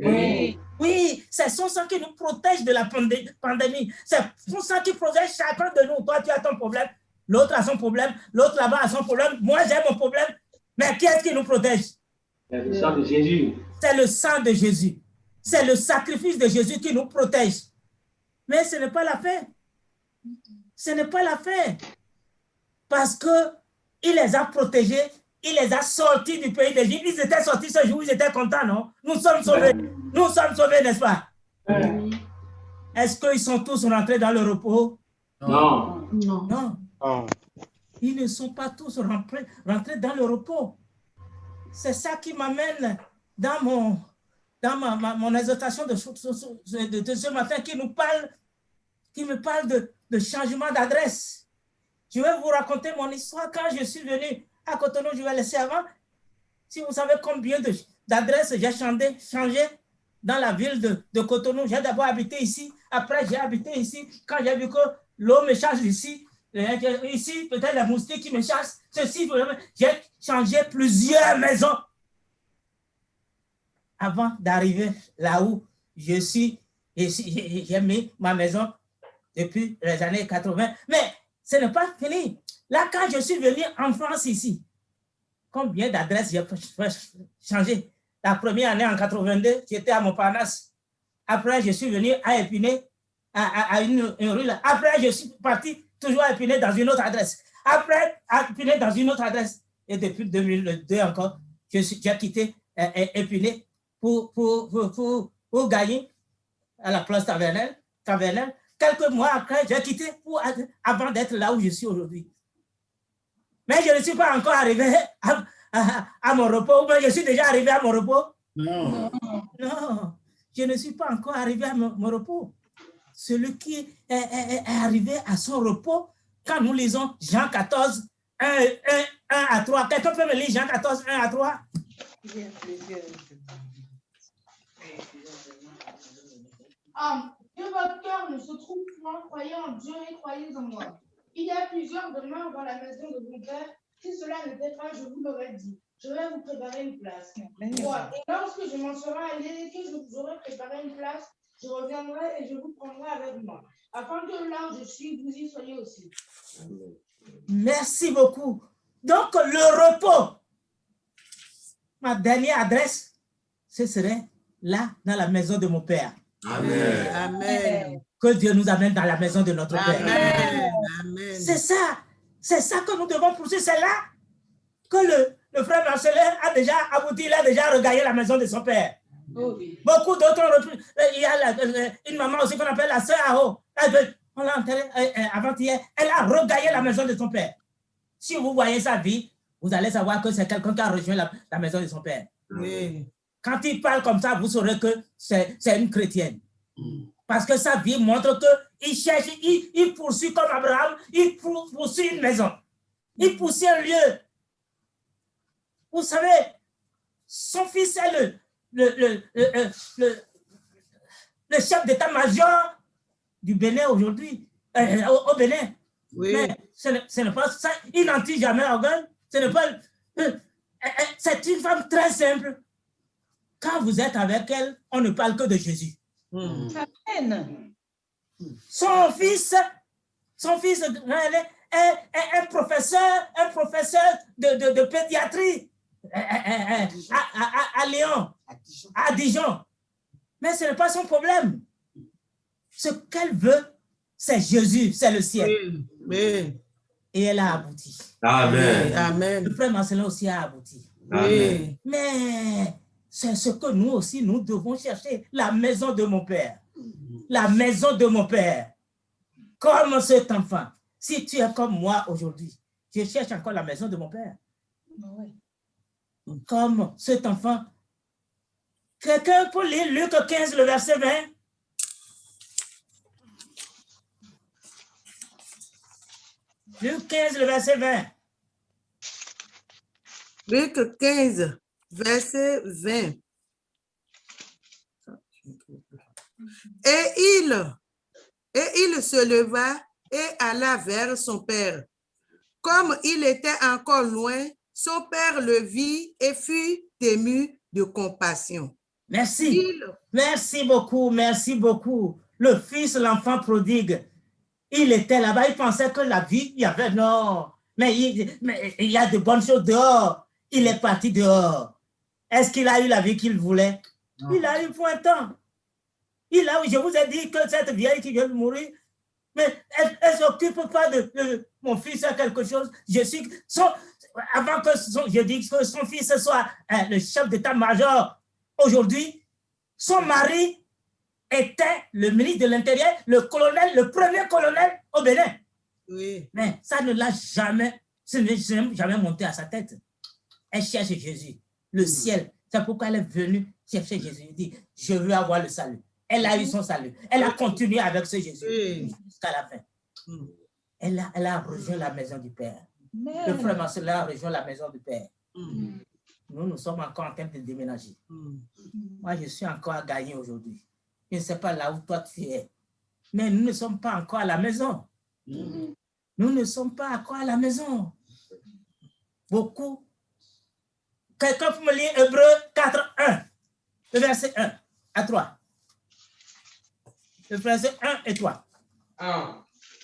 Oui. Oui, c'est son sang qui nous protège de la pandémie. C'est son sang qui protège chacun de nous. Toi, tu as ton problème, l'autre a son problème, l'autre là-bas a son problème, moi j'ai mon problème. Mais qui est-ce qui nous protège? C'est le sang de Jésus. C'est le sang de Jésus. C'est le sacrifice de Jésus qui nous protège. Mais ce n'est pas la fin. Ce n'est pas la fin. Parce qu'il les a protégés, il les a sortis du pays d'Égypte. Ils étaient sortis ce jour, ils étaient contents, non? Nous sommes sauvés. Nous sommes sauvés, n'est-ce pas? Est-ce qu'ils sont tous rentrés dans le repos? Non. Non. Non. Ils ne sont pas tous rentrés dans le repos. C'est ça qui m'amène dans mon exhortation de ce matin qui me parle de changement d'adresse. Je vais vous raconter mon histoire. Quand je suis venu à Cotonou, je vais laisser avant. Si vous savez combien d'adresses j'ai changé dans la ville de Cotonou, j'ai d'abord habité ici. Après, j'ai habité ici. Quand j'ai vu que l'eau me chasse ici, ici, peut-être les moustiques qui me chassent, ceci, j'ai changé plusieurs maisons avant d'arriver là où je suis. J'ai mis ma maison depuis les années 80. Mais ce n'est pas fini. Là, quand je suis venu en France ici, combien d'adresses j'ai changé? La première année en 82, j'étais à Montparnasse. Après, je suis venu à Épinay, à une rue là. Après, je suis parti toujours à Épinay dans une autre adresse. Après, à Épinay dans une autre adresse. Et depuis 2002 encore, j'ai quitté Épinay pour gagner à la place Tavernelle. Quelques mois après, j'ai quitté avant d'être là où je suis aujourd'hui. Mais je ne suis pas encore arrivé à mon repos. Mais je suis déjà arrivé à mon repos. Non. Non, je ne suis pas encore arrivé à mon repos. Celui qui est arrivé à son repos, quand nous lisons Jean 14, 1 à 3. Quelqu'un peut me lire Jean 14, 1 à 3? Que votre cœur ne se trouve point, croyez en Dieu et croyez en moi. Il y a plusieurs demeures dans la maison de mon père. Si cela n'était pas, je vous l'aurais dit. Je vais vous préparer une place. Moi, et lorsque je m'en serai allé et que je vous aurai préparé une place, je reviendrai et je vous prendrai avec moi, afin que là où je suis, vous y soyez aussi. Merci beaucoup. Donc, le repos, ma dernière adresse, ce serait là, dans la maison de mon père. Amen. Amen. Que Dieu nous amène dans la maison de notre Père. Amen. Amen. C'est ça que nous devons poursuivre. C'est là que le frère Marcelin a déjà abouti, il a déjà regagné la maison de son père. Oui. Beaucoup d'autres, il y a une maman aussi qu'on appelle la sœur Aho. On l'a enterrée avant-hier. Elle a regagné la maison de son père. Si vous voyez sa vie, vous allez savoir que c'est quelqu'un qui a rejoint la maison de son père. Oui. Quand il parle comme ça, vous saurez que c'est une chrétienne. Parce que sa vie montre qu'il cherche, il poursuit comme Abraham, il poursuit une maison. Il poursuit un lieu. Vous savez, son fils est le chef d'état-major du Bénin aujourd'hui, au Bénin. Oui. Mais ce n'est pas ça. Il n'en tire jamais organe. Ce n'est pas. C'est une femme très simple. Quand vous êtes avec elle, on ne parle que de Jésus. Amen. Son fils est un professeur de pédiatrie à Lyon, à Dijon. Mais ce n'est pas son problème. Ce qu'elle veut, c'est Jésus, c'est le ciel. Oui. Et elle a abouti. Amen. Amen. Le frère Marcelin aussi a abouti. Amen. Mais c'est ce que nous aussi, nous devons chercher. La maison de mon père. La maison de mon père. Comme cet enfant. Si tu es comme moi aujourd'hui, je cherche encore la maison de mon père. Comme cet enfant. Quelqu'un peut lire Luc 15, le verset 20? Luc 15, le verset 20. Luc 15, verset 20. Et il se leva et alla vers son père. Comme il était encore loin, son père le vit et fut ému de compassion. Merci. Merci beaucoup, merci beaucoup. Le fils, l'enfant prodigue, il était là-bas, il pensait que la vie, il y avait non. Mais il y a de bonnes choses dehors. Il est parti dehors. Est-ce qu'il a eu la vie qu'il voulait? Non. Il a eu pour un temps. Je vous ai dit que cette vieille qui vient de mourir, mais elle ne s'occupe pas de mon fils a quelque chose. Avant que je dis que son fils soit le chef d'état-major, aujourd'hui, son mari était le ministre de l'Intérieur, le premier colonel au Bénin. Oui. Mais ça ne l'a jamais monté à sa tête. Elle cherche Jésus, le ciel. C'est pourquoi elle est venue chercher Jésus. Elle dit, je veux avoir le salut. Elle a eu son salut. Elle a continué avec ce Jésus jusqu'à la fin. Elle a rejoint la maison du Père. Le frère Marcelin a rejoint la maison du Père. Nous sommes encore en train de déménager. Moi, je suis encore à gagner aujourd'hui. Je ne sais pas là où toi tu es. Mais nous ne sommes pas encore à la maison. Nous ne sommes pas encore à la maison. Beaucoup. Quelqu'un peut me lire Hébreux 4, 1. Le verset 1 à 3. Le verset 1 et 3.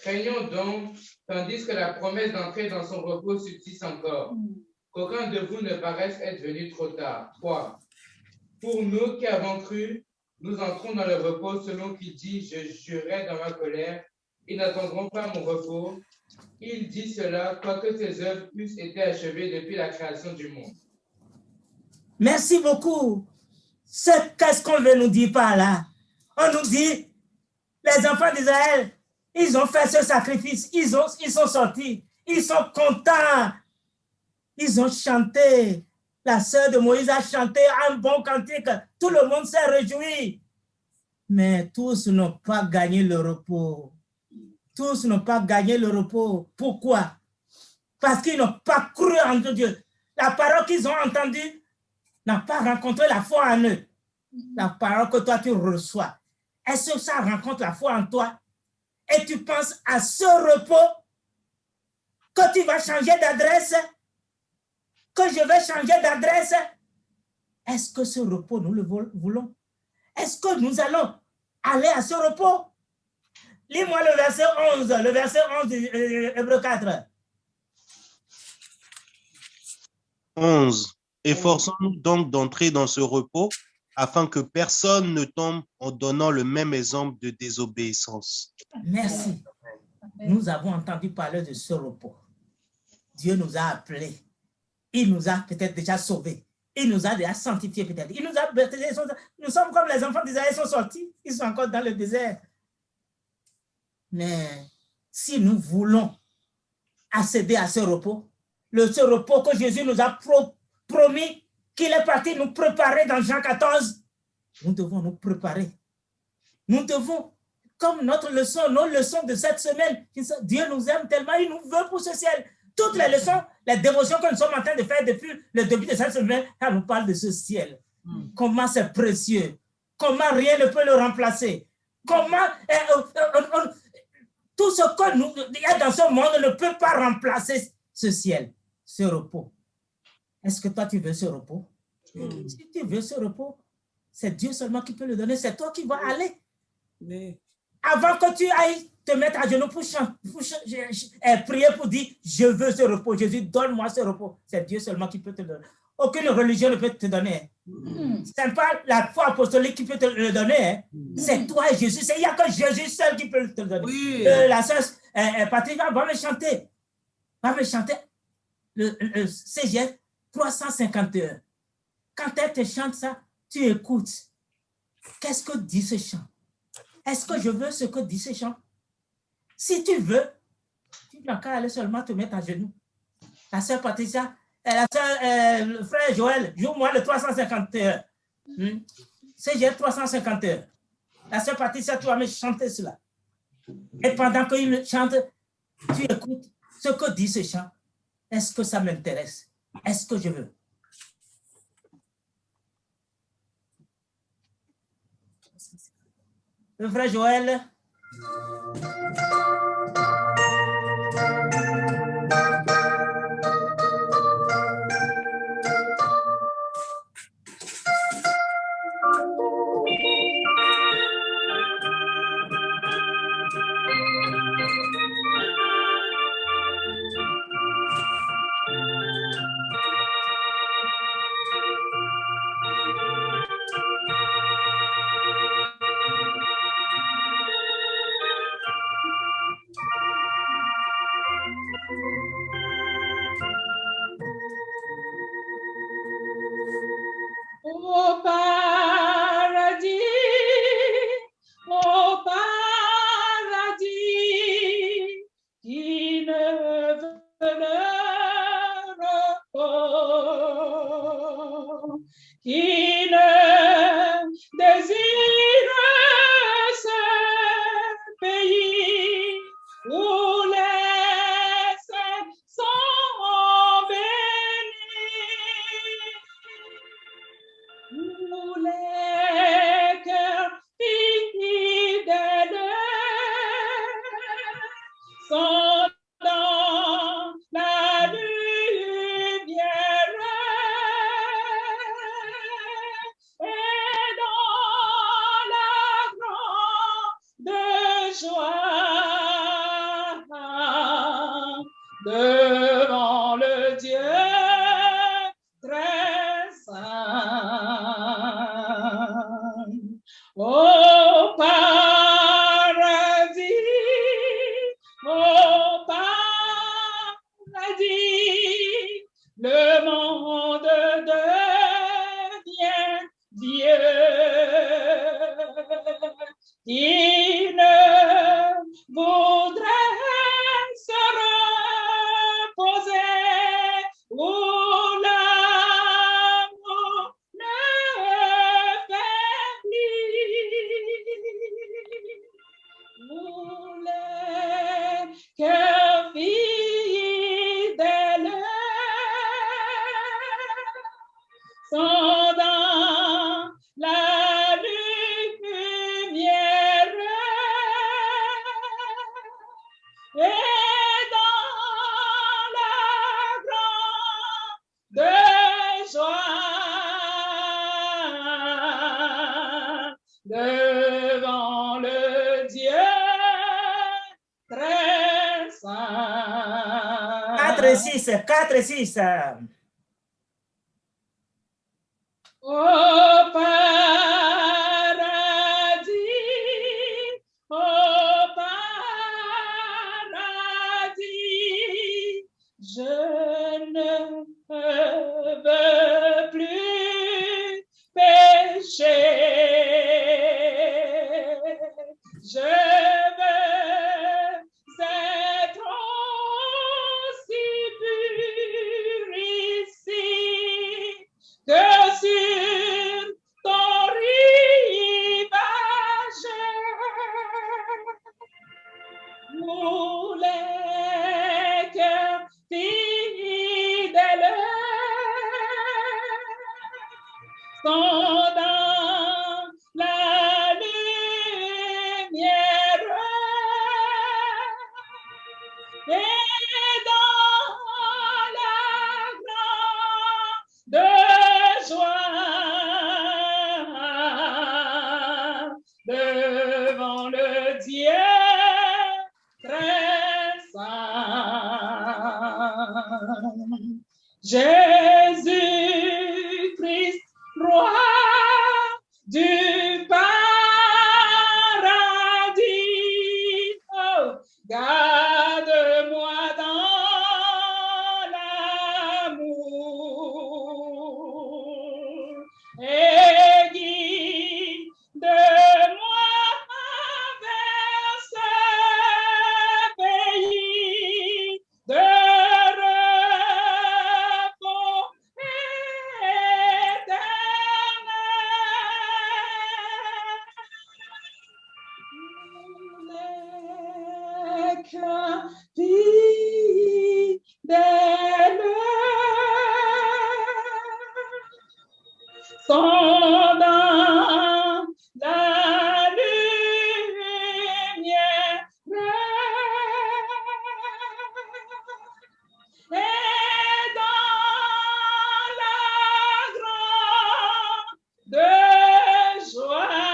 Craignons donc, tandis que la promesse d'entrer dans son repos subsiste encore, qu'aucun de vous ne paraisse être venu trop tard. 3. Pour nous qui avons cru, nous entrons dans le repos selon qu'il dit, je jurai dans ma colère, ils n'attendront pas mon repos. Il dit cela, quoique ses œuvres eussent été achevées depuis la création du monde. Merci beaucoup. Qu'est-ce qu'on veut nous dire par là? On nous dit, les enfants d'Israël, ils ont fait ce sacrifice, ils sont sortis, ils sont contents, ils ont chanté. La sœur de Moïse a chanté un bon cantique, tout le monde s'est réjoui. Mais tous n'ont pas gagné le repos. Tous n'ont pas gagné le repos. Pourquoi? Parce qu'ils n'ont pas cru en Dieu. La parole qu'ils ont entendue n'a pas rencontré la foi en eux. La parole que toi tu reçois, est-ce que ça rencontre la foi en toi? Et tu penses à ce repos que tu vas changer d'adresse, que je vais changer d'adresse? Est-ce que ce repos, nous le voulons? Est-ce que nous allons aller à ce repos? Lis-moi le verset 11 du Hébreux 4. 11. Efforçons-nous donc d'entrer dans ce repos, afin que personne ne tombe en donnant le même exemple de désobéissance. Merci. Nous avons entendu parler de ce repos. Dieu nous a appelés. Il nous a peut-être déjà sauvés. Il nous a déjà sanctifiés peut-être. Il nous a baptisés. Nous sommes comme les enfants d'Israël sont sortis. Ils sont encore dans le désert. Mais si nous voulons accéder à ce repos que Jésus nous a promis, qu'il est parti nous préparer dans Jean 14, nous devons nous préparer. Nous devons, comme nos leçons de cette semaine, Dieu nous aime tellement, il nous veut pour ce ciel. Toutes les leçons, les dévotions que nous sommes en train de faire depuis le début de cette semaine, ça nous parle de ce ciel. Comment c'est précieux. Comment rien ne peut le remplacer. Comment tout ce qu'il y a dans ce monde ne peut pas remplacer ce ciel, ce repos. Est-ce que toi, tu veux ce repos? Si tu veux ce repos, c'est Dieu seulement qui peut le donner. C'est toi qui vas aller. Avant que tu ailles te mettre à genoux pour prier pour dire, je veux ce repos. Jésus, donne-moi ce repos. C'est Dieu seulement qui peut te le donner. Aucune religion ne peut te donner. Ce n'est pas la foi apostolique qui peut te le donner. C'est toi et Jésus. Il n'y a que Jésus seul qui peut te le donner. Oui. La sœur Patrick va me chanter. Le CGF 351. Quand elle te chante ça, tu écoutes. Qu'est-ce que dit ce chant? Est-ce que je veux ce que dit ce chant? Si tu veux, tu n'as qu'à aller seulement te mettre à genoux. La sœur Patricia, le frère Joël, joue-moi le 351. CGF 351. La sœur Patricia, tu vas me chanter cela. Et pendant qu'il me chante, tu écoutes ce que dit ce chant. Est-ce que ça m'intéresse? Est-ce que je veux? Le frère Joël. Au paradis, qui ne veut le repos, qui ne désire ce pays où les saints sont bénis, où les cœurs fidèles sont dans la lumière et dans la grande joie devant le Dieu très saint. Au paradis, le monde devient Dieu. Qui ne voudrait se reposer où l'amour ne faiblit, où les cœurs fidèles sont dans la lumière et dans la grande joie devant le Dieu très saint. 4 et 6, 4 et 6. Au paradis, je ne veux plus pécher. Je veux être aussi pur ici que sur ton rivage, où les cœurs fidèles sont dans la lumière et dans la grande joie devant le Dieu très saint. Jésus-Christ, roi du paradis, oh, garde-moi dans l'amour et guide-moi vers ce pays de repos éternel. Les cœurs fidèles sont dans la lumière et dans la grande joie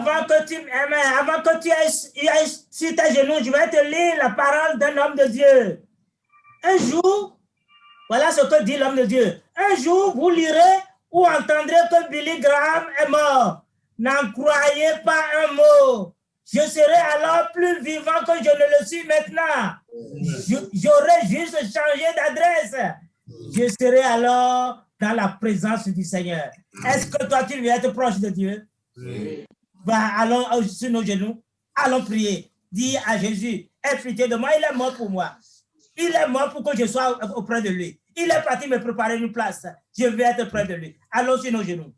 Avant que tu ailles sur tes genoux, je vais te lire la parole d'un homme de Dieu. Un jour, voilà ce que dit l'homme de Dieu. Un jour, vous lirez ou entendrez que Billy Graham est mort. N'en croyez pas un mot. Je serai alors plus vivant que je ne le suis maintenant. J'aurai juste changé d'adresse. Je serai alors dans la présence du Seigneur. Est-ce que toi, tu veux être proche de Dieu? Oui. Allons sur nos genoux. Allons prier. Dis à Jésus, aie pitié de moi, il est mort pour moi. Il est mort pour que je sois auprès de lui. Il est parti me préparer une place. Je vais être près de lui. Allons sur nos genoux.